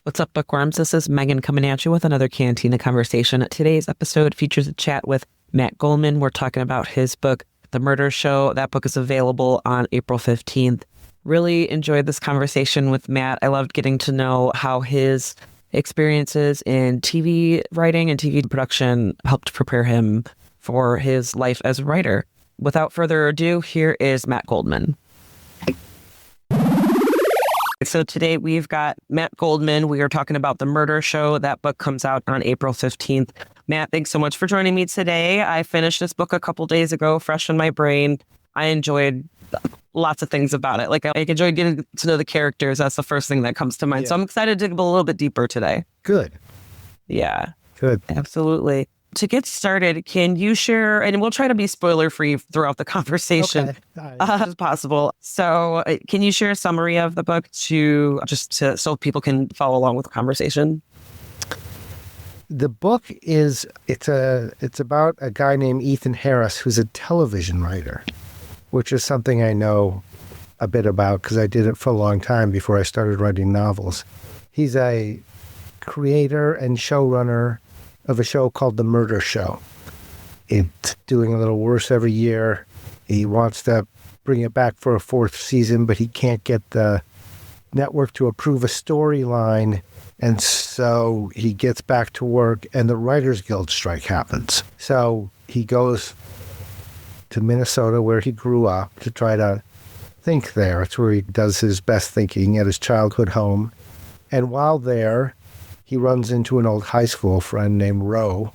What's up, bookworms? This is Megan coming at you with another Cantina conversation. Today's episode features a chat with Matt Goldman. We're talking about his book, The Murder Show. That book is available on April 15th. Really enjoyed this conversation with Matt. I loved getting to know how his experiences in TV writing and TV production helped prepare him for his life as a writer. Without further ado, here is Matt Goldman. So today we've got Matt Goldman. We are talking about The Murder Show. That book comes out on April 15th. Matt, thanks so much for joining me today. I finished this book a couple days ago, fresh in my brain. I enjoyed lots of things about it. Like, I enjoyed getting to know the characters. That's the first thing that comes to mind. Yeah. So I'm excited to dig a little bit deeper today. Good. Yeah. Good. Absolutely. To get started, can you share, and we'll try to be spoiler-free throughout the conversation as possible. So can you share a summary of the book so people can follow along with the conversation? The book it's about a guy named Ethan Harris, who's a television writer, which is something I know a bit about because I did it for a long time before I started writing novels. He's a creator and showrunner of a show called The Murder Show. It's doing a little worse every year. He wants to bring it back for a fourth season, but he can't get the network to approve a storyline. And so he gets back to work and the Writers Guild strike happens. So he goes to Minnesota where he grew up to try to think there. It's where he does his best thinking at his childhood home. And while there, he runs into an old high school friend named Ro,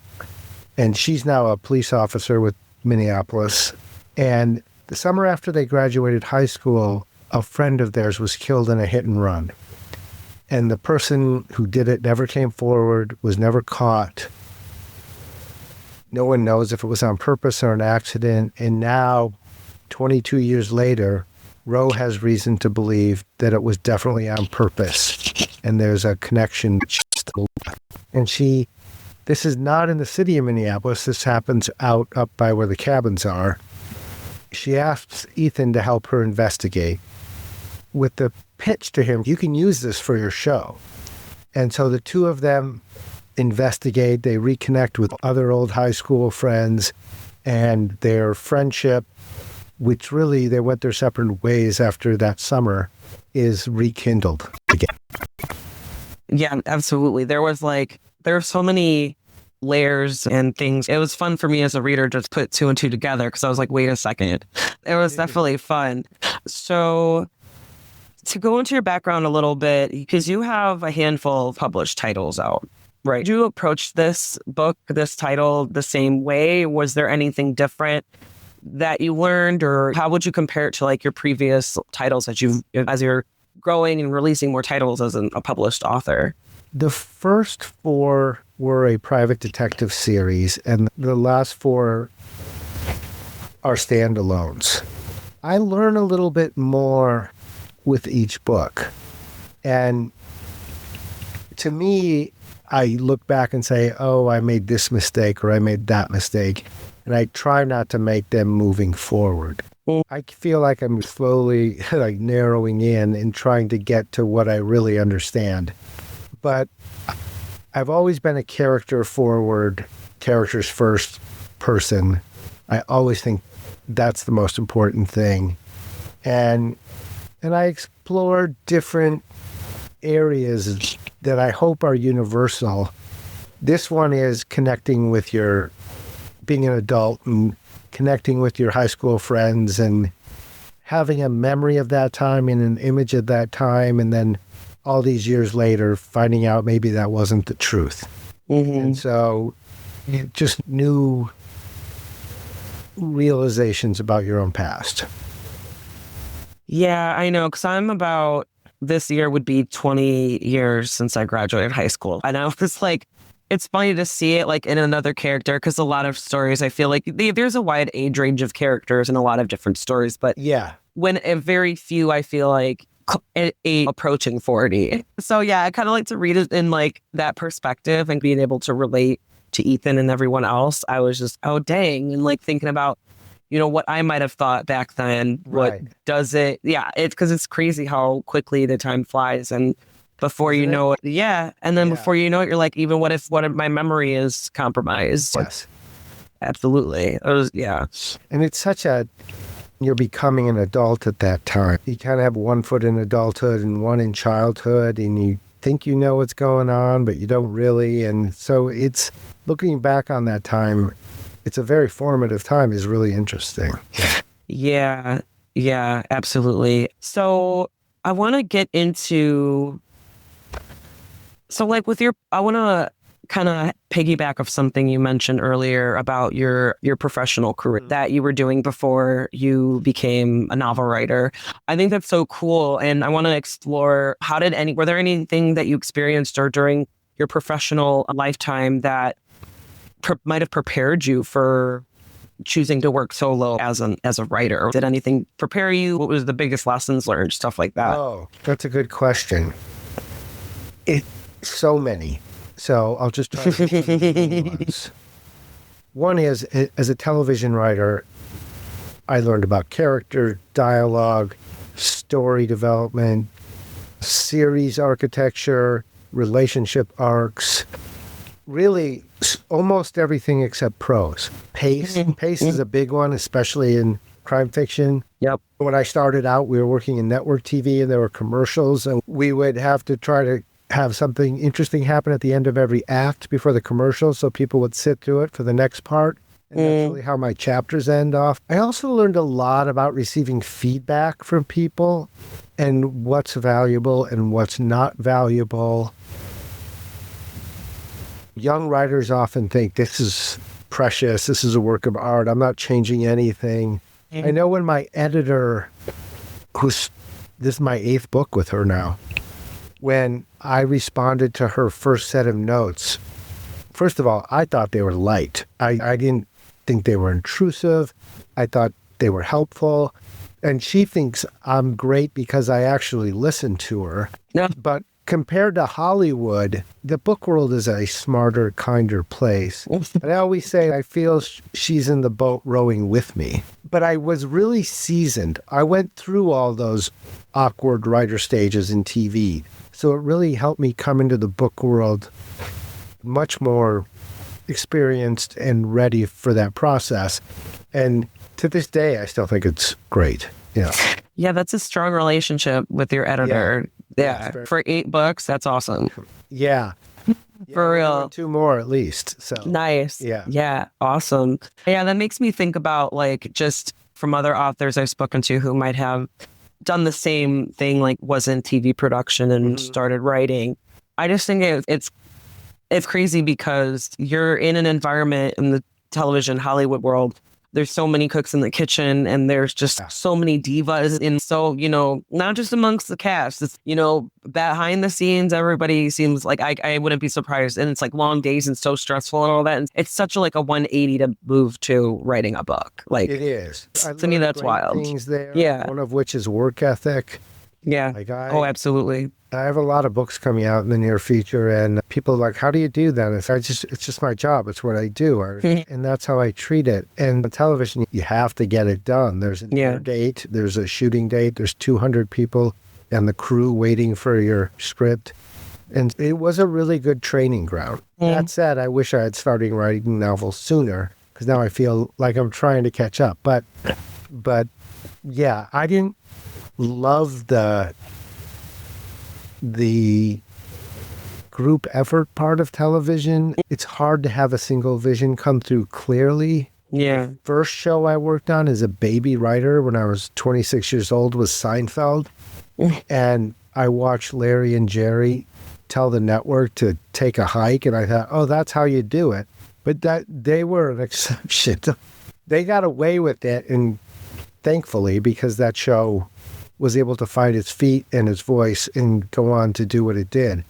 and she's now a police officer with Minneapolis. And the summer after they graduated high school, a friend of theirs was killed in a hit and run. And the person who did it never came forward, was never caught. No one knows if it was on purpose or an accident. And now, 22 years later, Ro has reason to believe that it was definitely on purpose. And there's a connection. And this is not in the city of Minneapolis. This happens up by where the cabins are. She asks Ethan to help her investigate with the pitch to him, you can use this for your show. And so the two of them investigate, they reconnect with other old high school friends, and their friendship, which really they went their separate ways after that summer, is rekindled again. Yeah, absolutely. There are so many layers and things. It was fun for me as a reader to put two and two together because I was like, wait a second. It was definitely fun. So to go into your background a little bit, because you have a handful of published titles out, right? Did you approach this book, this title, the same way? Was there anything different that you learned, or how would you compare it to like your previous titles as you're growing and releasing more titles as a published author? The first four were a private detective series, and the last four are standalones. I learn a little bit more with each book. And to me, I look back and say, oh, I made this mistake or I made that mistake. And I try not to make them moving forward. I feel like I'm slowly narrowing in and trying to get to what I really understand. But I've always been a characters first person. I always think that's the most important thing. And I explore different areas that I hope are universal. This one is connecting with being an adult and connecting with your high school friends and having a memory of that time and an image of that time, and then all these years later finding out maybe that wasn't the truth. Mm-hmm. And so just new realizations about your own past. Yeah, I know, because this year would be 20 years since I graduated high school. And I was like, it's funny to see it like in another character, because a lot of stories, I feel like there's a wide age range of characters and a lot of different stories. But yeah, when a very few, I feel like approaching 40. So yeah, I kind of like to read it in like that perspective and being able to relate to Ethan and everyone else. I was just, oh, dang. And like thinking about, what I might have thought back then. What right. does it? Yeah, it's because it's crazy how quickly the time flies. And before you Isn't it? know it. Yeah. And then Yeah. before you know it, you're like, even what if my memory is compromised? Like, Yes. absolutely. It was, yeah. And it's you're becoming an adult at that time. You kind of have one foot in adulthood and one in childhood, and you think you know what's going on, but you don't really. And so it's looking back on that time, it's a very formative time, is really interesting. Yeah. Yeah, absolutely. So I want to get into, so like I want to kind of piggyback of something you mentioned earlier about your professional career that you were doing before you became a novel writer. I think that's so cool. And I want to explore, were there anything that you experienced or during your professional lifetime that might have prepared you for choosing to work solo as a writer? Did anything prepare you? What was the biggest lessons learned? Stuff like that. Oh, that's a good question. So many. So I'll just try to hit some main ones. One is, as a television writer, I learned about character, dialogue, story development, series architecture, relationship arcs, really almost everything except prose. Pace. Pace is a big one, especially in crime fiction. Yep. When I started out, we were working in network TV and there were commercials, and we would have to try to have something interesting happen at the end of every act before the commercial, so people would sit through it for the next part. And that's really how my chapters end off. I also learned a lot about receiving feedback from people and what's valuable and what's not valuable. Young writers often think this is precious, this is a work of art, I'm not changing anything. I know when my editor, this is my 8th book with her now, when I responded to her first set of notes, first of all, I thought they were light. I didn't think they were intrusive. I thought they were helpful. And she thinks I'm great because I actually listened to her. Yeah. But compared to Hollywood, the book world is a smarter, kinder place. And I always say I feel she's in the boat rowing with me. But I was really seasoned. I went through all those awkward writer stages in TV. So it really helped me come into the book world much more experienced and ready for that process. And to this day, I still think it's great. Yeah. Yeah, that's a strong relationship with your editor. Yeah. For 8 books, that's awesome. Yeah. For real. 2 more at least. So Nice. Yeah. Yeah. Awesome. Yeah, that makes me think about like just from other authors I've spoken to who might have done the same thing, like was in TV production and started writing. I just think it's crazy because you're in an environment in the television Hollywood world. There's so many cooks in the kitchen and there's just so many divas. And so, not just amongst the cast, it's, behind the scenes, everybody seems like I wouldn't be surprised. And it's like long days and so stressful and all that. And it's such a 180 to move to writing a book. Like it is. To me, that's wild. Things there. Yeah. One of which is work ethic. Yeah. Oh, absolutely. I have a lot of books coming out in the near future, and people are like, how do you do that? It's just my job. It's what I do. And that's how I treat it. And on television, you have to get it done. There's an air date. There's a shooting date. There's 200 people and the crew waiting for your script. And it was a really good training ground. That said, I wish I had started writing novels sooner, because now I feel like I'm trying to catch up. But yeah, I didn't love the group effort part of television. It's hard to have a single vision come through clearly. Yeah. The first show I worked on as a baby writer when I was 26 years old was Seinfeld. And I watched Larry and Jerry tell the network to take a hike, and I thought, oh, that's how you do it. But that they were an exception. They got away with it, and thankfully, because that show was able to find its feet and its voice and go on to do what it did.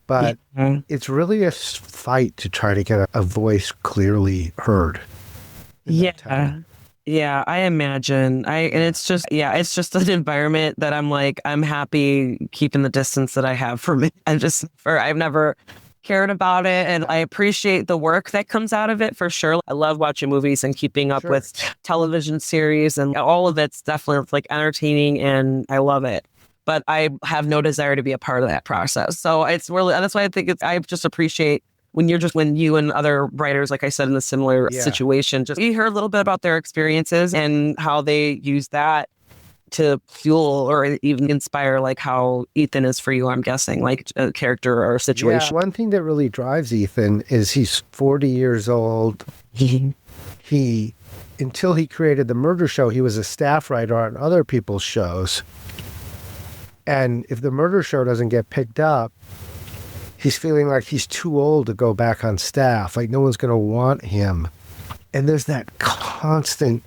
But it's really a fight to try to get a voice clearly heard. Yeah. Yeah, I imagine. And it's just an environment that I'm happy keeping the distance that I have from it. I've never cared about it, and I appreciate the work that comes out of it for sure. I love watching movies and keeping up with television series, and all of it's definitely entertaining, and I love it. but I have no desire to be a part of that process. So it's really, that's why I think I just appreciate when you and other writers, like I said, in a similar situation, just you hear a little bit about their experiences and how they use that to fuel or even inspire, like how Ethan is for you, I'm guessing, like a character or a situation. Yeah, one thing that really drives Ethan is he's 40 years old. He, until he created the murder show, he was a staff writer on other people's shows. And if the murder show doesn't get picked up, he's feeling like he's too old to go back on staff. Like no one's going to want him. And there's that constant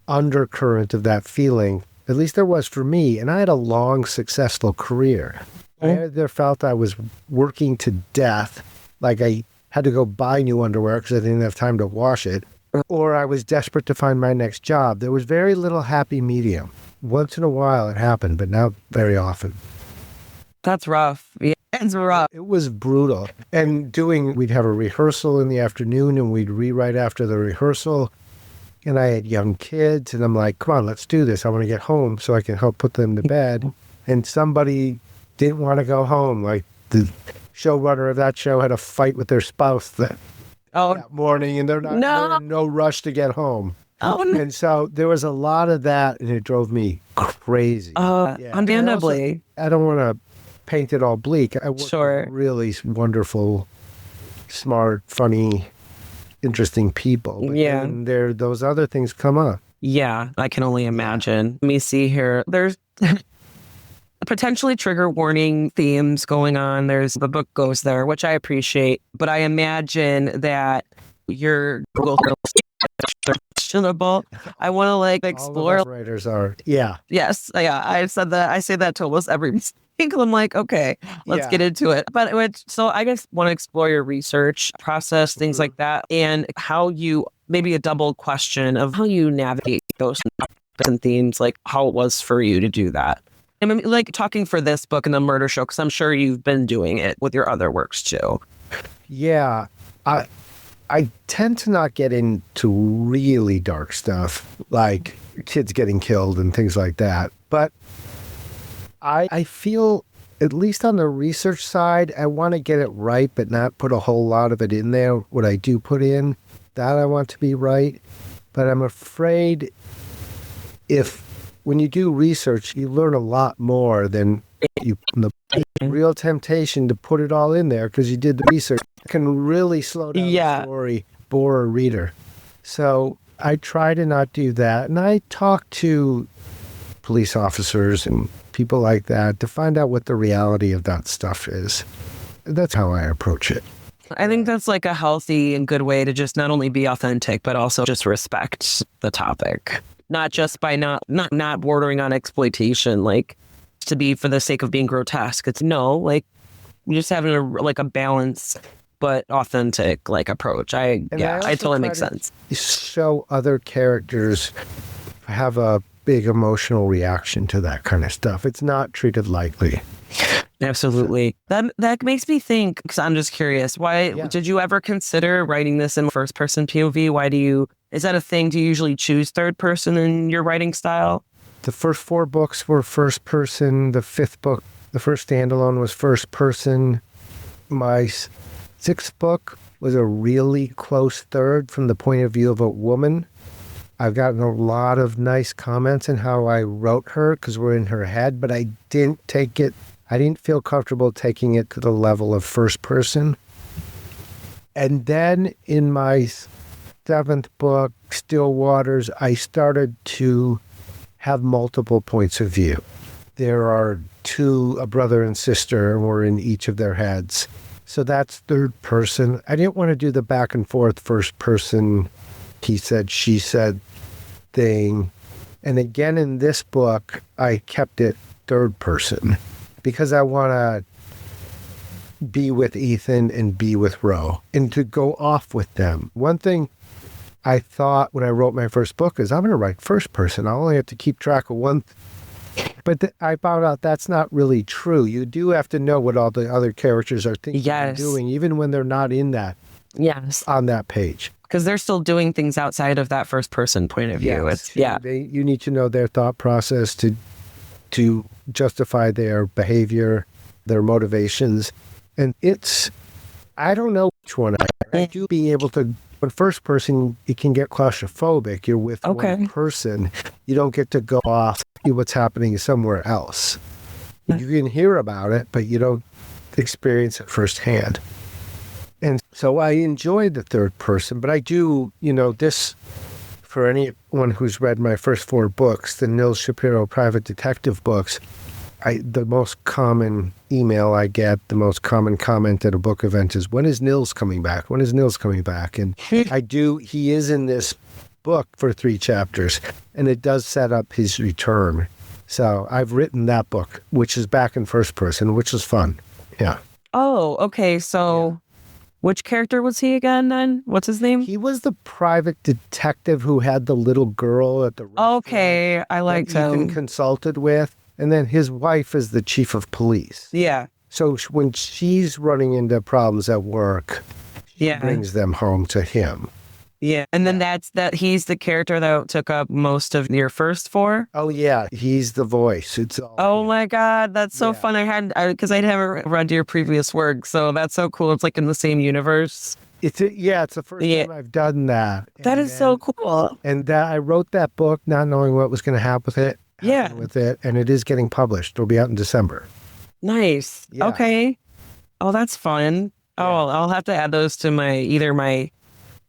undercurrent of that feeling. At least there was for me. And I had a long, successful career. I either felt I was working to death, like I had to go buy new underwear because I didn't have time to wash it, or I was desperate to find my next job. There was very little happy medium. Once in a while it happened, but not very often. That's rough. Yeah, it's rough. It was brutal. And we'd have a rehearsal in the afternoon and we'd rewrite after the rehearsal. And I had young kids and I'm like, come on, let's do this. I want to get home so I can help put them to bed. And somebody didn't want to go home. Like the showrunner of that show had a fight with their spouse that morning and they're in no rush to get home. Oh, no. And so there was a lot of that and it drove me crazy. Understandably. I don't want to paint it all bleak. I worked Sure. with really wonderful, smart, funny, interesting people. But then those other things come up. Yeah, I can only imagine. Let me see here. There's potentially trigger warning themes going on. The book goes there, which I appreciate. But I imagine that your Google questionable. I want to explore. All of us writers are. Yeah. Yes. Yeah. I said that. I say that to almost every single. I'm like, okay, let's get into it. But so I guess want to explore your research process, things like that, and how you maybe a double question of how you navigate those and themes, like how it was for you to do that. I mean, like talking for this book and the murder show, because I'm sure you've been doing it with your other works too. Yeah. I tend to not get into really dark stuff, like kids getting killed and things like that. But I feel, at least on the research side, I want to get it right, but not put a whole lot of it in there. What I do put in, that I want to be right. But I'm afraid when you do research, you learn a lot more than you the real temptation to put it all in there because you did the research can really slow down the story, bore a reader. So I try to not do that. And I talk to police officers and people like that to find out what the reality of that stuff is. That's how I approach it. I think that's like a healthy and good way to just not only be authentic, but also just respect the topic. Not just by not bordering on exploitation, like to be for the sake of being grotesque. It's you're just having a balanced but authentic approach. It totally makes sense. Show other characters have a big emotional reaction to that kind of stuff. It's not treated lightly. Absolutely. That makes me think, because I'm just curious, why did you ever consider writing this in first person POV? Is that a thing? Do you usually choose third person in your writing style? The first 4 books were first person. The 5th book, the first standalone, was first person. My 6th book was a really close third from the point of view of a woman. I've gotten a lot of nice comments on how I wrote her because we're in her head, but I didn't feel comfortable taking it to the level of first person. And then in my 7th book, Still Waters, I started to have multiple points of view. There are 2, a brother and sister, and we're in each of their heads. So that's third person. I didn't want to do the back and forth first person, he said, she said thing. And again, in this book, I kept it third person because I want to be with Ethan and be with Ro and to go off with them. One thing I thought when I wrote my first book is I'm going to write first person. I only have to keep track of one. But I found out that's not really true. You do have to know what all the other characters are thinking and doing, even when they're not in that. Yes. On that page. Because they're still doing things outside of that first person point of view. Yes. You need to know their thought process to to justify their behavior, their motivations. And I don't know which one. I do be able to, but first person, it can get claustrophobic. You're with one person. You don't get to go off, see what's happening somewhere else. You can hear about it, but you don't experience it firsthand. And so I enjoyed the third person, but I do, this, for anyone who's read my first 4 books, the Nils Shapiro private detective books, the most common email I get, the most common comment at a book event is, when is Nils coming back? When is Nils coming back? And he is in this book for 3 chapters, and it does set up his return. So I've written that book, which is back in first person, which is fun. Yeah. Oh, okay. So which character was he again then? What's his name? He was the private detective who had the little girl at the restaurant. Okay, I liked him. Ethan consulted with. And then his wife is the chief of police. Yeah. So when she's running into problems at work, she brings them home to him. Yeah. And then he's the character that took up most of your first 4? Oh, yeah. He's the voice. Oh, my God. That's so fun. Because I haven't read your previous work. So that's so cool. It's like in the same universe. It's the first time I've done that. That is so cool. And I wrote that book not knowing what was going to happen with it. And it is getting published. It'll be out in December. Nice. Yeah. Okay. Oh, that's fun. Yeah. Oh, I'll have to add those to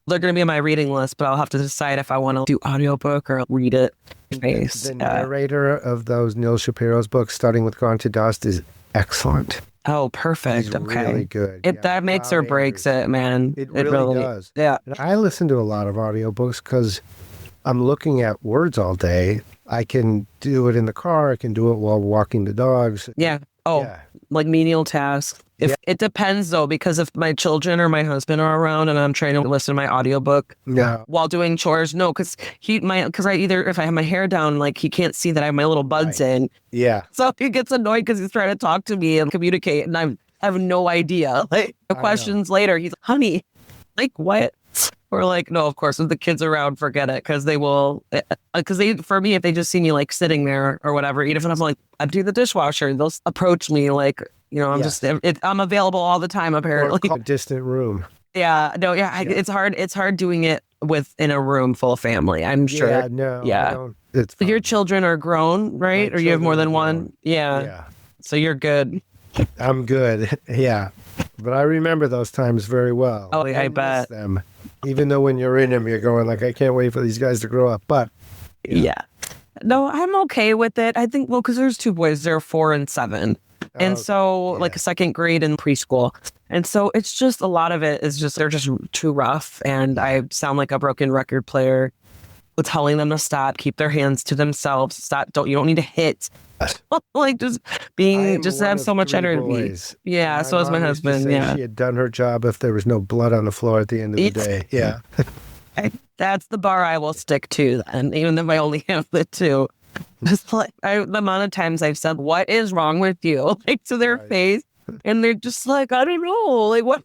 they're going to be on my reading list, but I'll have to decide if I want to do audiobook or read it. The narrator of those Nils Shapiro's books, starting with Gone to Dust, is excellent. Oh, perfect. He's okay. Really good. That makes or breaks it, man. It really does. Yeah. And I listen to a lot of audiobooks because I'm looking at words all day. I can do it in the car. I can do it while walking the dogs. Yeah. Oh, like menial tasks. It depends though, because if my children or my husband are around and I'm trying to listen to my audiobook while doing chores, no, because if I have my hair down, like he can't see that I have my little buds in. Yeah. So he gets annoyed because he's trying to talk to me and communicate, and I have no idea. Like questions later, he's like, honey, like what? Or like, no, of course, with the kids around, forget it, because for me, if they just see me like sitting there or whatever, even if I'm like, I do the dishwasher, they'll approach me like, I'm available all the time, apparently. Or a distant room. Yeah, no, it's hard. It's hard doing it in a room full of family, I'm sure. Yeah, no. Yeah. Your children are grown, right? Or you have more than one? Yeah. So you're good. I'm good. Yeah. But I remember those times very well. Oh, I bet. Them. Even though when you're in them, you're going like, I can't wait for these guys to grow up. But yeah. No, I'm okay with it. I think, because there's 2 boys. They're 4 and 7. And so like a second grade and preschool. And so it's just a lot of it is just, they're just too rough. And I sound like a broken record player with telling them to stop, keep their hands to themselves, stop. You don't need to hit. Like just have so much energy. Boys. Yeah. So is my husband. Yeah. She had done her job if there was no blood on the floor at the end of the day. Yeah. That's the bar I will stick to then, even if I only have the 2. Just like the amount of times I've said, "What is wrong with you?" like to their face, and they're just like, "I don't know, like what."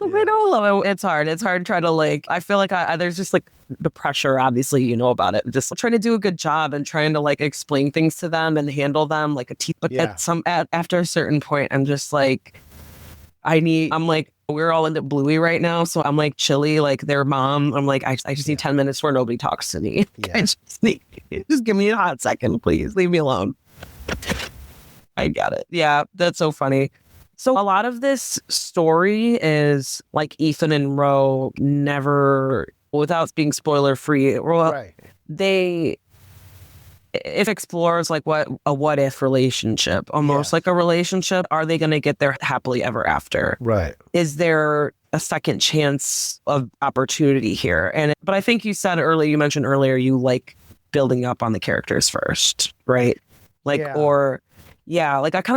I don't know. It's hard. It's hard to try to I feel like there's just like the pressure. Obviously, you know about it. Just trying to do a good job and trying to explain things to them and handle them like a team. But after a certain point, I'm just like, I'm like, we're all into Bluey right now, so I'm like chilly, like their mom. I'm like, I just need 10 minutes where nobody talks to me. Yeah. Just give me a hot second, please. Leave me alone. I get it. Yeah, that's so funny. So a lot of this story is like Ethan and Ro never, without being spoiler free, it explores like a what if relationship, almost like a relationship. Are they going to get there happily ever after? Right. Is there a second chance of opportunity here? But I think you mentioned earlier, you like building up on the characters first, right? I kind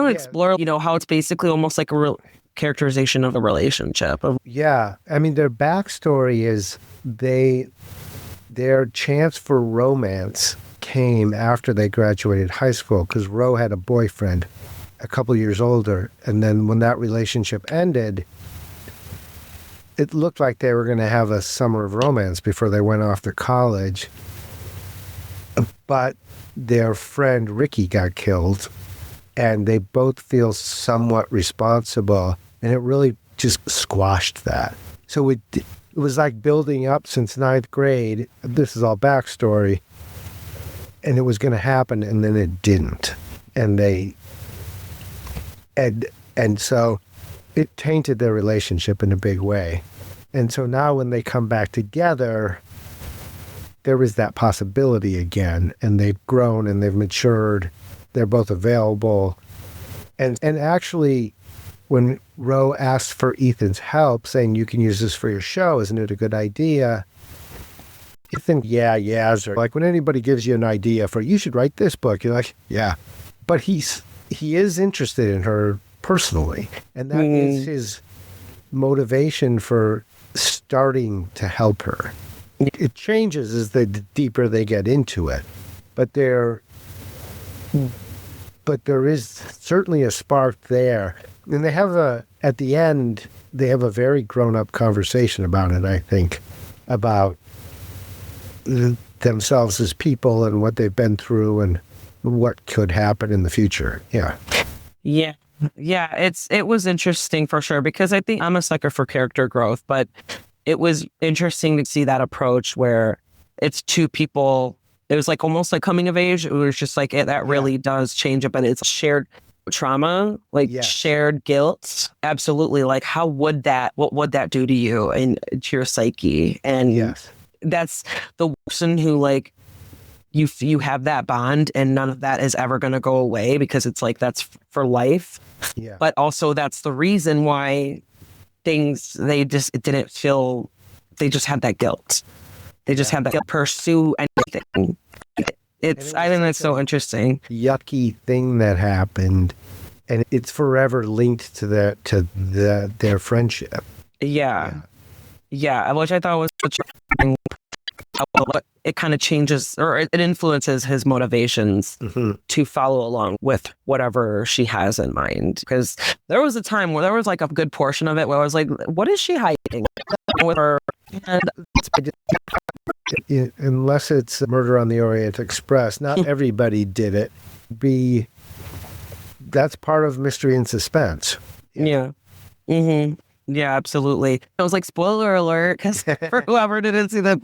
of explore, how it's basically almost like a real characterization of a relationship. Yeah. I mean, their backstory is their chance for romance came after they graduated high school, because Ro had a boyfriend a couple years older. And then when that relationship ended, it looked like they were going to have a summer of romance before they went off to college. but their friend Ricky got killed, and they both feel somewhat responsible, and it really just squashed that. So it was like building up since ninth grade. This is all backstory, and it was going to happen, and then it didn't, and so it tainted their relationship in a big way. And so now when they come back together, there is that possibility again, and they've grown and they've matured. They're both available. And actually, when Roe asked for Ethan's help, saying, you can use this for your show, isn't it a good idea? Ethan, yeahs. Or like when anybody gives you an idea for, you should write this book, you're like, yeah. But he is interested in her personally. And that is his motivation for starting to help her. It changes as the deeper they get into it. But there is certainly a spark there. And they have at the end, they have a very grown-up conversation about it, I think, about themselves as people and what they've been through and what could happen in the future. Yeah. Yeah. Yeah. It was interesting for sure, because I think I'm a sucker for character growth, but it was interesting to see that approach where it's two people. It was like almost like coming of age. It was just like that really does change it, but it's shared trauma, like shared guilt. Absolutely. Like what would that do to you and to your psyche? And that's the person who like you have that bond, and none of that is ever going to go away, because it's like that's for life. Yeah. But also that's the reason why they just had that guilt. They just had that guilt, pursue anything. I think that's so interesting. Yucky thing that happened, and it's forever linked to their friendship. Yeah, which I thought was such a it kind of changes, or it influences his motivations to follow along with whatever she has in mind. Because there was a time where there was like a good portion of it where I was like, what is she hiding with her? And unless it's Murder on the Orient Express, not everybody did it. That's part of mystery and suspense. Yeah. Yeah, absolutely. I was like, spoiler alert, because for whoever didn't see that,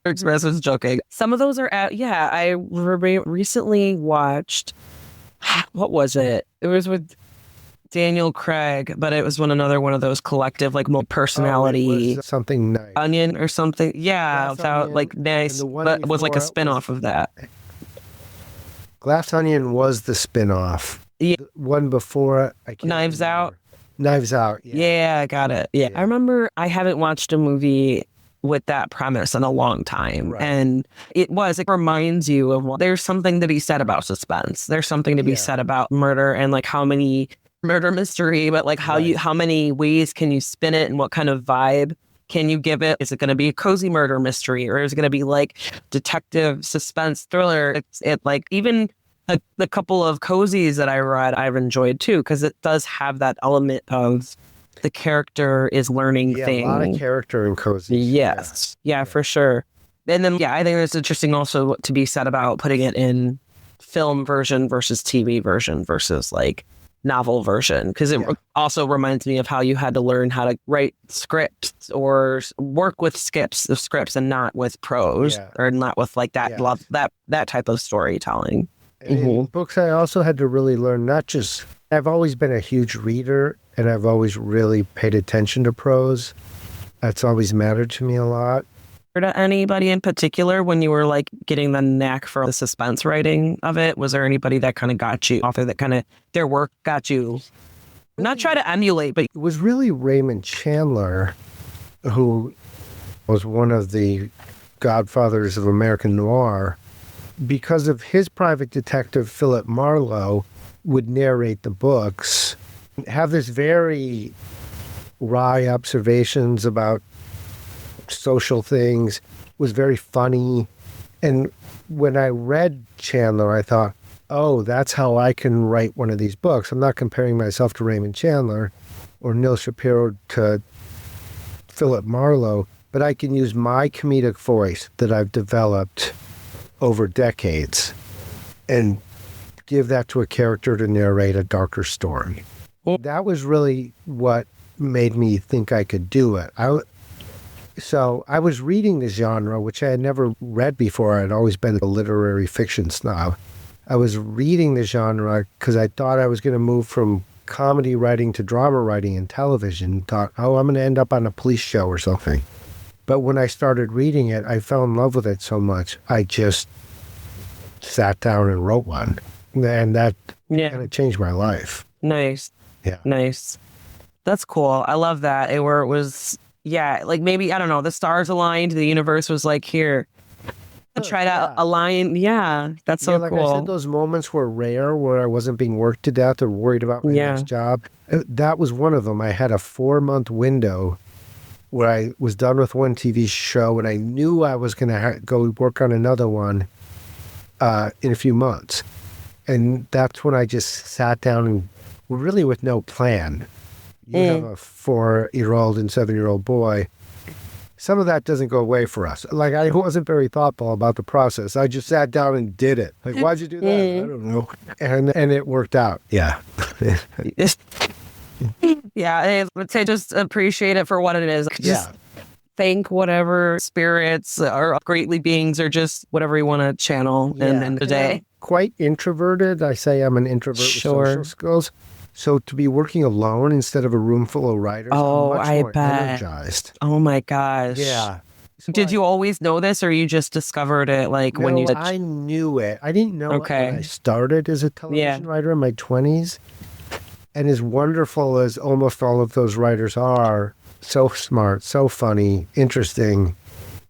Express was joking. Some of those are I recently watched, what was it? It was with Daniel Craig, but it was another one of those collective like personality something nice. Onion or something. Yeah, without like nice, but it was like a spin-off of that. Glass Onion was the spin-off. Yeah. The one before Knives Out. Knives Out. Yeah, I got it. Yeah. I remember I haven't watched a movie with that premise in a long time. Right. And it reminds you of there's something to be said about suspense. There's something to be said about murder and like how many murder mystery, but like how many ways can you spin it and what kind of vibe can you give it? Is it going to be a cozy murder mystery, or is it going to be like detective suspense thriller? It like even the couple of cozies that I read, I've enjoyed too, because it does have that element of the character is learning things. A lot of character in cozies. Yes. Yeah, for sure. And then, I think it's interesting also to be said about putting it in film version versus TV version versus like novel version, because it also reminds me of how you had to learn how to write scripts or work with scripts and not with prose or not with like that type of storytelling. In books, I also had to really learn I've always been a huge reader, and I've always really paid attention to prose. That's always mattered to me a lot. To anybody in particular when you were like getting the knack for the suspense writing of it? Was there anybody that kind of got you, author that kind of their work got you? Not try to emulate, but it was really Raymond Chandler, who was one of the godfathers of American noir, because of his private detective Philip Marlowe would narrate the books, have this very wry observations about social things, was very funny. And when I read Chandler, I thought, oh, that's how I can write one of these books. I'm not comparing myself to Raymond Chandler or Neil Shapiro to Philip Marlowe, but I can use my comedic voice that I've developed over decades and give that to a character to narrate a darker story. That was really what made me think I could do it. So I was reading the genre, which I had never read before. I'd always been a literary fiction snob. I was reading the genre because I thought I was going to move from comedy writing to drama writing in television. Thought, oh, I'm going to end up on a police show or something. But when I started reading it, I fell in love with it so much, I just sat down and wrote one. And that kind of changed my life. Nice. Yeah. Nice. That's cool. I love that. Where it was, like maybe, I don't know, the stars aligned, the universe was like, here, try to align. Yeah, that's so like cool. I said, those moments were rare where I wasn't being worked to death or worried about my next job. That was one of them. I had a 4-month window where I was done with one TV show and I knew I was going to go work on another one in a few months. And that's when I just sat down and really with no plan. You have a 4-year-old and 7-year-old boy. Some of that doesn't go away for us. Like, I wasn't very thoughtful about the process. I just sat down and did it. Like, why'd you do that? I don't know. And it worked out. Yeah. Yeah, I would say just appreciate it for what it is. Just thank whatever spirits or greatly beings or just whatever you want to channel in the day. I'm quite introverted. I say I'm an introvert with social skills. So to be working alone instead of a room full of writers, I'm much more energized. Oh my gosh. Yeah. Did you always know this or you just discovered it when you... I knew it. I didn't know it when I started as a television writer in my 20s. And as wonderful as almost all of those writers are, so smart, so funny, interesting,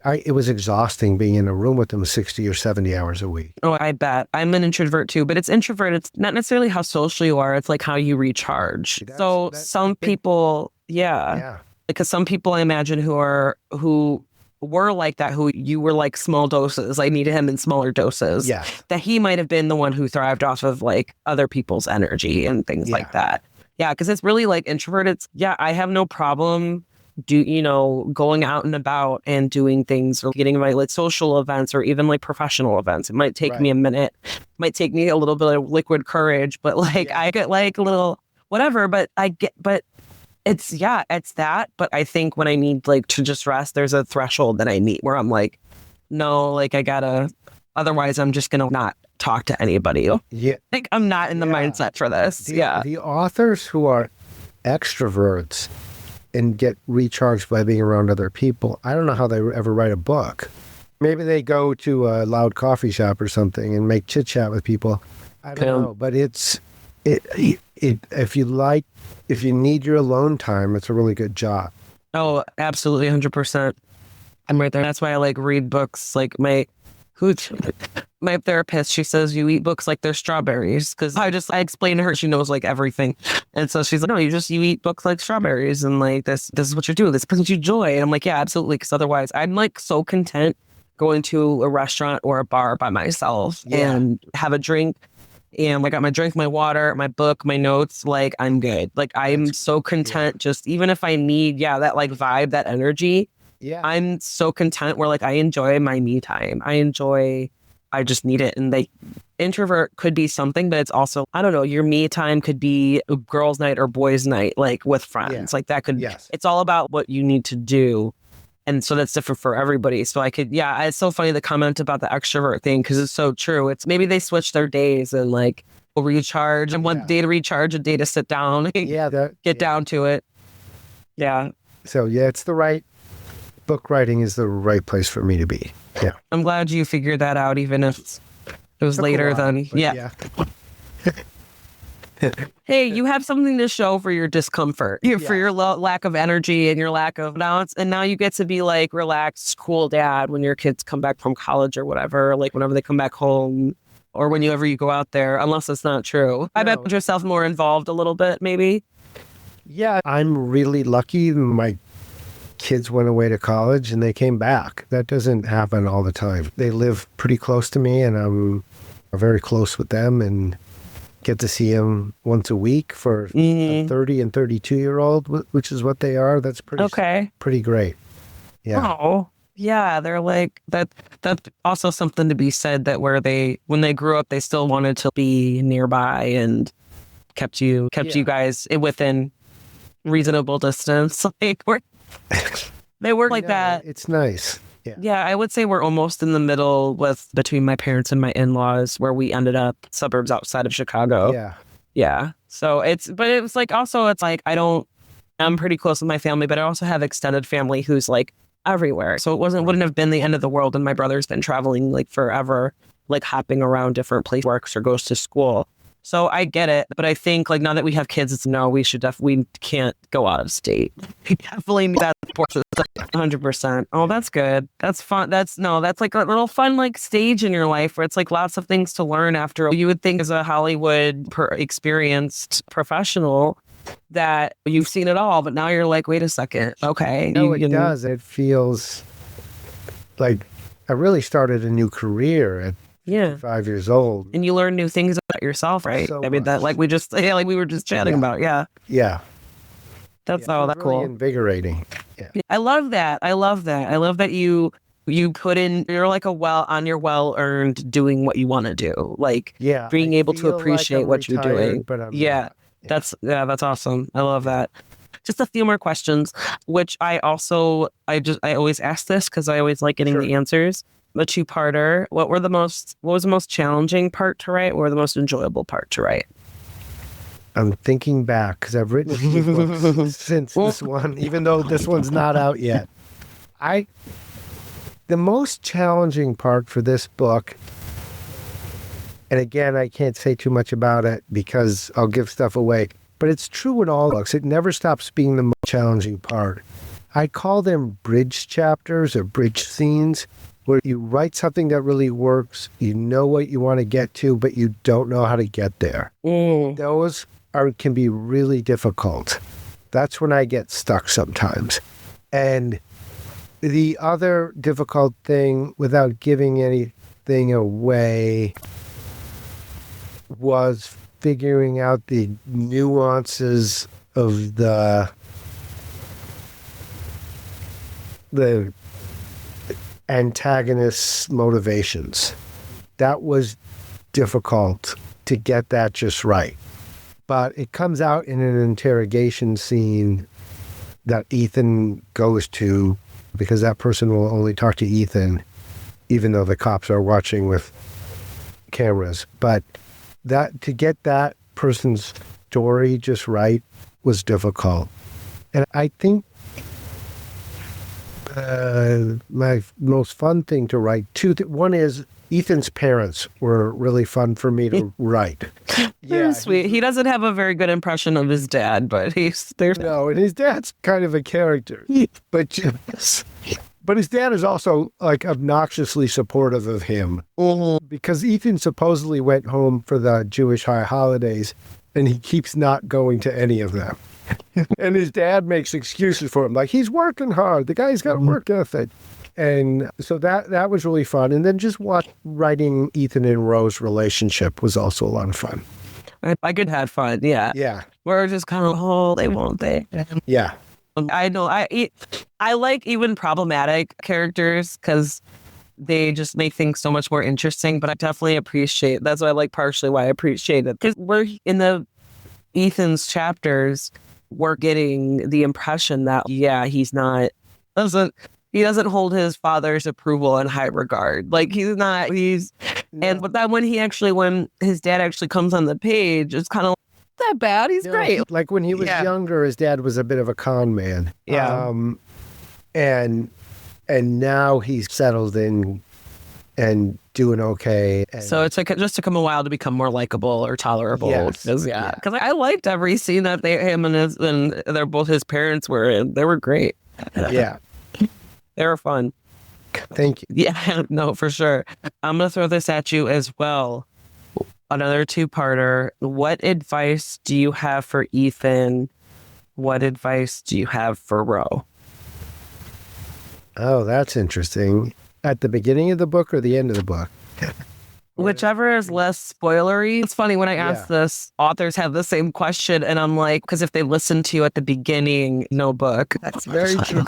it was exhausting being in a room with them 60 or 70 hours a week. Oh, I bet. I'm an introvert too, but it's introvert. It's not necessarily how social you are. It's like how you recharge. Some people, because some people I imagine who were like that, who you were like small doses. I needed him in smaller doses. Yeah. That he might have been the one who thrived off of like other people's energy and things like that. Yeah. Because it's really like introverted. I have no problem going out and about and doing things or getting my like social events or even like professional events. It might take me a minute, might take me a little bit of liquid courage, but like I get like a little whatever, but it's that. But I think when I need like to just rest, there's a threshold that I meet where I'm like, no, like I gotta, otherwise I'm just gonna not talk to anybody. Yeah. Like I'm not in the mindset for this. The authors who are extroverts and get recharged by being around other people, I don't know how they ever write a book. Maybe they go to a loud coffee shop or something and make chit chat with people. I don't know, but if you need your alone time, it's a really good job. Oh, absolutely, 100%. I'm right there. That's why I like read books. Like my therapist, she says you eat books like they're strawberries, because I explained to her, she knows like everything, and so she's like, no, you eat books like strawberries, and like this is what you're doing. This brings you joy, and I'm like, yeah, absolutely, because otherwise I'm like so content going to a restaurant or a bar by myself and have a drink. And I got my drink, my water, my book, my notes, like I'm good. Like I'm so content, just even if I need, that like vibe, that energy. Yeah. I'm so content where like I enjoy my me time. I just need it. And introvert could be something, but it's also, I don't know, your me time could be a girls' night or boys' night, like with friends. Like that could, it's all about what you need to do. And so that's different for everybody. So I could, it's so funny the comment about the extrovert thing, because it's so true. It's maybe they switch their days and like recharge, and one day to recharge, a day to sit down, get down to it. Yeah. So it's the right, book writing is the right place for me to be. Yeah. I'm glad you figured that out, even if it was later than, Hey, you have something to show for your discomfort, for your lack of energy and your lack of balance. And now you get to be like relaxed, cool dad when your kids come back from college or whatever, like whenever they come back home or whenever you go out there, unless it's not true. No. I bet yourself more involved a little bit, maybe. Yeah, I'm really lucky. My kids went away to college and they came back. That doesn't happen all the time. They live pretty close to me and I'm very close with them and get to see them once a week for a 30 and 32-year-old, which is what they are. That's pretty great. Yeah. Oh, Yeah, they're like that. That's also something to be said that when they grew up, they still wanted to be nearby and kept you guys within reasonable distance. Like they were like No, that. it's nice. Yeah. Yeah, I would say we're almost in the middle with between my parents and my in-laws, where we ended up suburbs outside of Chicago. Yeah. Yeah. So but it was like also it's like I'm pretty close with my family, but I also have extended family who's like everywhere. So wouldn't have been the end of the world. And my brother's been traveling like forever, like hopping around different places, works or goes to school. So I get it. But I think like now that we have kids, it's no, we can't go out of state. We definitely need that portion. 100%. Oh, that's good. That's fun. That's like a little fun like stage in your life where it's like lots of things to learn after. You would think as a Hollywood experienced professional that you've seen it all, but now you're like, wait a second. Okay. No, it does. It feels like I really started a new career at 5 years old. And you learn new things about yourself, right? So I mean, that like we were just chatting about. Yeah. Yeah. That's That's really cool. Invigorating. Yeah. I love that. I love that you put in, you're like on your well-earned doing what you want to do. Like being able to appreciate what you're doing. But yeah. That's awesome. I love that. Just a few more questions, which I always ask this because I always like getting the answers. A two-parter. What was the most challenging part to write or the most enjoyable part to write? I'm thinking back because I've written a few books since this one, even though this one's not out yet. The most challenging part for this book, and again, I can't say too much about it because I'll give stuff away, but it's true in all books. It never stops being the most challenging part. I call them bridge chapters or bridge scenes, where you write something that really works, you know what you want to get to, but you don't know how to get there. Those can be really difficult. That's when I get stuck sometimes. And the other difficult thing, without giving anything away, was figuring out the nuances of the antagonist's motivations. That was difficult to get that just right. But it comes out in an interrogation scene that Ethan goes to, because that person will only talk to Ethan, even though the cops are watching with cameras. But to get that person's story just right was difficult. And I think my most fun thing to write, one is Ethan's parents were really fun for me to write. Yeah, sweet. He doesn't have a very good impression of his dad, but no, and his dad's kind of a character. But his dad is also like obnoxiously supportive of him, because Ethan supposedly went home for the Jewish high holidays, and he keeps not going to any of them. And his dad makes excuses for him, like he's working hard. The guy's got a work ethic. And so that was really fun. And then just writing Ethan and Rose relationship was also a lot of fun. I could have fun, yeah. Yeah. We're just kind of, they won't they? Yeah. I know. I like even problematic characters because they just make things so much more interesting. But I definitely appreciate, that's why I like partially why I appreciate it. Because we're in the Ethan's chapters, we're getting the impression that, he doesn't hold his father's approval in high regard. Like but then when his dad actually comes on the page, it's kind of not that bad. He's great. Like when he was younger, his dad was a bit of a con man. Yeah. And now he's settled in and doing okay. So it's like just took him a while to become more likable or tolerable. Yes. Because I liked every scene that him and they're both his parents were in. They were great. Yeah. They were fun. Thank you. Yeah, no, for sure. I'm going to throw this at you as well. Another two-parter. What advice do you have for Ethan? What advice do you have for Ro? Oh, that's interesting. At the beginning of the book or the end of the book? Whichever is less spoilery. It's funny when I ask this, authors have the same question, and I'm like, because if they listen to you at the beginning, no book. That's very true.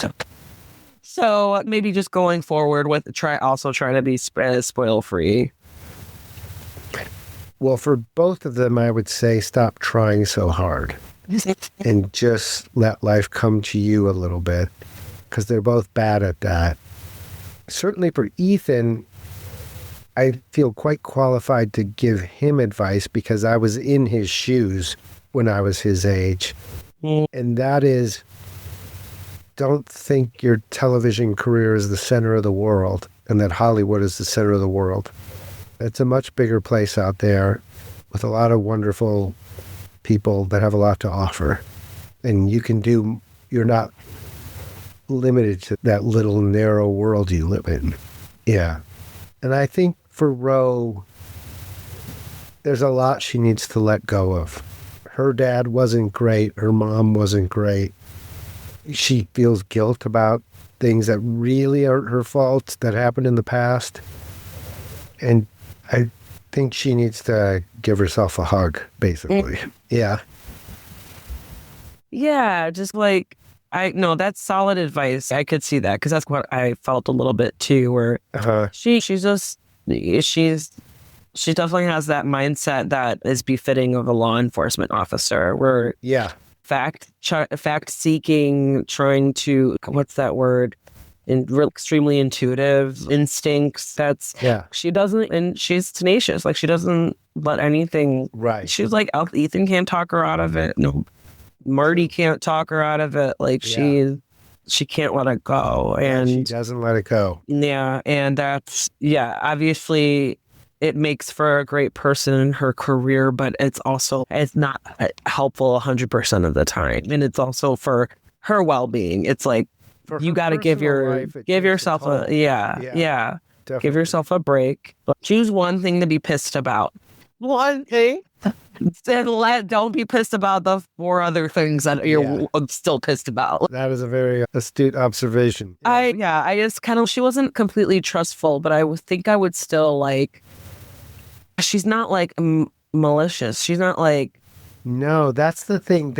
So maybe just going forward with trying to be spoil free. Well, for both of them, I would say stop trying so hard and just let life come to you a little bit, because they're both bad at that. Certainly for Ethan, I feel quite qualified to give him advice because I was in his shoes when I was his age. And that is, don't think your television career is the center of the world and that Hollywood is the center of the world. It's a much bigger place out there with a lot of wonderful people that have a lot to offer. And you're not limited to that little narrow world you live in. Yeah. And I think for Ro, there's a lot she needs to let go of. Her dad wasn't great. Her mom wasn't great. She feels guilt about things that really aren't her fault that happened in the past. And I think she needs to give herself a hug, basically. Yeah. Yeah, just like, that's solid advice. I could see that because that's what I felt a little bit too, where she definitely has that mindset that is befitting of a law enforcement officer, where fact seeking, trying to, what's that word? Extremely intuitive instincts. She doesn't, and she's tenacious. Like, she doesn't let anything. Right. She's like, Ethan can't talk her out of it. No, Marty can't talk her out of it. Like, she can't let it go, and she doesn't let it go. Yeah, and that's obviously it makes for a great person in her career, but it's not helpful 100% of the time, and it's also for her well-being. It's like, you got to give yourself give yourself a break. Choose one thing to be pissed about. One thing. Don't be pissed about the 4 other things that you're still pissed about. That is a very astute observation. I just kind of, she wasn't completely trustful, but I would think I would still like, she's not like malicious. She's not like. No, that's the thing.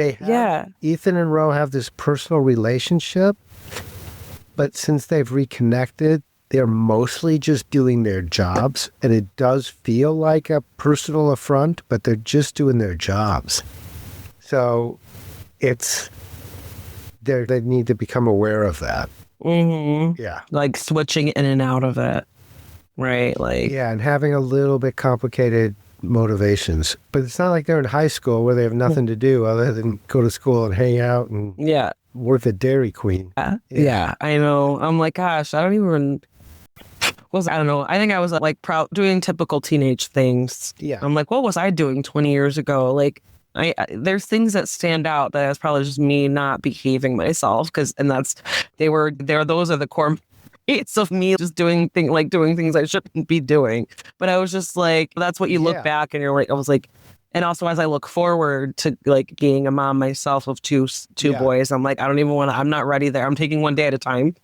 Ethan and Ro have this personal relationship, but since they've reconnected, they're mostly just doing their jobs, and it does feel like a personal affront, but they're just doing their jobs. So they need to become aware of that. Mm-hmm. Yeah. Like switching in and out of it. Right? Like. Yeah, and having a little bit complicated motivations. But it's not like they're in high school where they have nothing to do other than go to school and hang out and work at Dairy Queen. Yeah, I know. I'm like, gosh, I don't even. I don't know. I think I was like doing typical teenage things. Yeah. I'm like, what was I doing 20 years ago? Like, there's things that stand out that it's probably just me not behaving myself, those are the core traits of me just doing things I shouldn't be doing. But I was just like, that's what you look back and you're like, I was like, and also as I look forward to like being a mom myself of two boys, I'm like, I don't even want to, I'm not ready there. I'm taking one day at a time.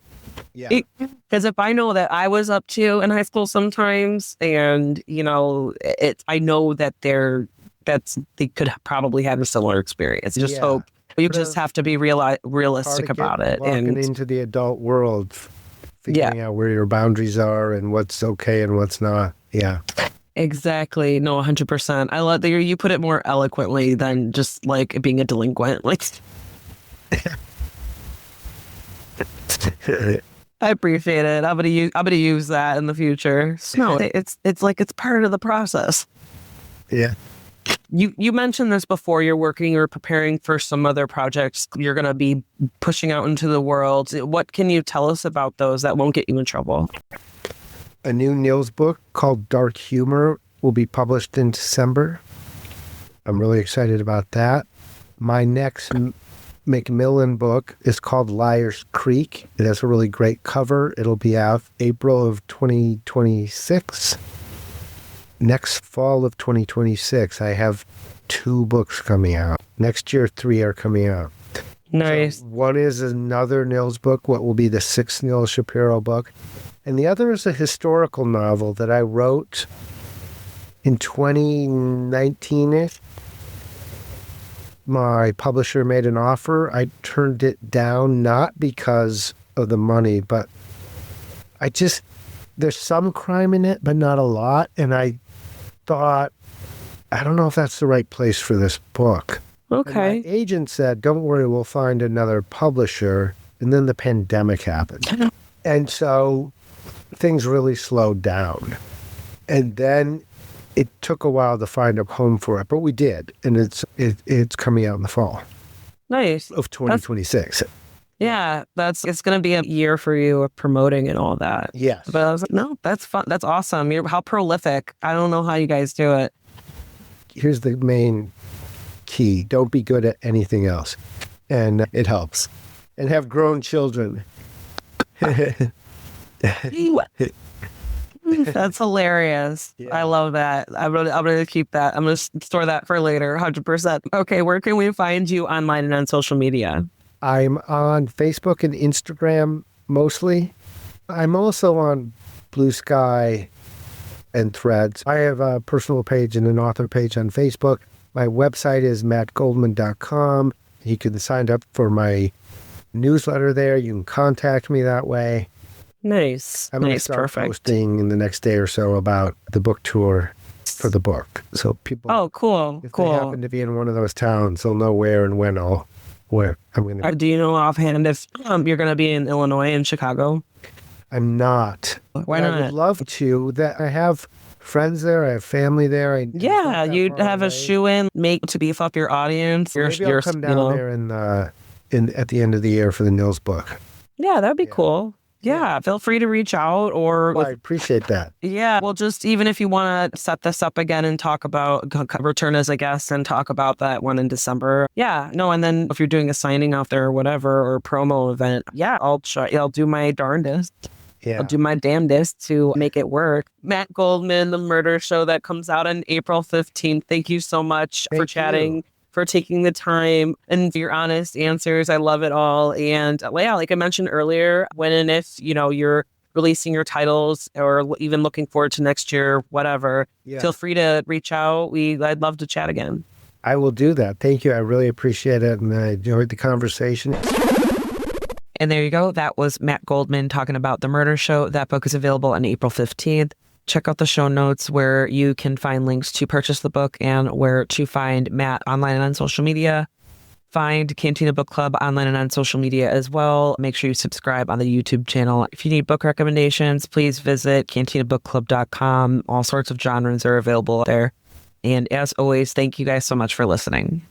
Yeah. Because if I know that I was up to in high school sometimes, and I know that they could probably have a similar experience. Just hope you just have to be realistic about it. Walking into the adult world, figuring out where your boundaries are and what's okay and what's not. Yeah. Exactly. No, 100%. I love that you put it more eloquently than just like being a delinquent. Like. I appreciate it. I'm gonna use that in the future. No, it's like it's part of the process. Yeah. You mentioned this before. You're preparing for some other projects you're gonna be pushing out into the world. What can you tell us about those that won't get you in trouble? A new Nils book called Dark Humor will be published in December. I'm really excited about that. My next Macmillan book is called Liar's Creek. It has a really great cover. It'll be out April of 2026. Next fall of 2026, I have 2 books coming out. Next year, 3 are coming out. Nice. So one is another Nils book, what will be the 6th Nils Shapiro book. And the other is a historical novel that I wrote in 2019-ish. My publisher made an offer. I turned it down, not because of the money, but there's some crime in it, but not a lot. And I thought, I don't know if that's the right place for this book. Okay. And my agent said, don't worry, we'll find another publisher. And then the pandemic happened. And so things really slowed down. And then it took a while to find a home for it, but we did. And it's coming out in the fall. Nice. Of 2026. It's going to be a year for you of promoting and all that. Yes. But I was like, no, that's fun. That's awesome. How prolific. I don't know how you guys do it. Here's the main key. Don't be good at anything else. And it helps. And have grown children. That's hilarious. Yeah. I love that. I'm gonna keep that. I'm gonna store that for later. 100%. Okay, where can we find you online and on social media? I'm on Facebook and Instagram mostly. I'm also on Blue Sky and Threads. I have a personal page and an author page on Facebook. My website is mattgoldman.com. You can sign up for my newsletter there. You can contact me that way. Nice. I'm going to start posting in the next day or so about the book tour for the book. So people, cool. If they happen to be in one of those towns, they'll know where and when I'm going to. Do you know offhand if you're going to be in Illinois and Chicago? I'm not. Why not? I would love to. That I have friends there. I have family there. You'd have a shoe-in to beef up your audience. Maybe I'll come down there at the end of the year for the Nils book. Yeah, that'd be cool. Yeah, feel free to reach out I appreciate that. Yeah, well, just even if you want to set this up again and talk about return as a guest and talk about that one in December. Yeah, no, and then if you're doing a signing out there or whatever or promo event, I'll do my darndest. Yeah. I'll do my damnedest to make it work. Matt Goldman, The Murder Show, that comes out on April 15th. Thank you so much for chatting. For taking the time and for your honest answers. I love it all. And like I mentioned earlier, when and if, you're releasing your titles or even looking forward to next year, whatever, feel free to reach out. I'd love to chat again. I will do that. Thank you. I really appreciate it. And I enjoyed the conversation. And there you go. That was Matt Goldman talking about The Murder Show. That book is available on April 15th. Check out the show notes where you can find links to purchase the book and where to find Matt online and on social media. Find Cantina Book Club online and on social media as well. Make sure you subscribe on the YouTube channel. If you need book recommendations, please visit cantinabookclub.com. All sorts of genres are available there. And as always, thank you guys so much for listening.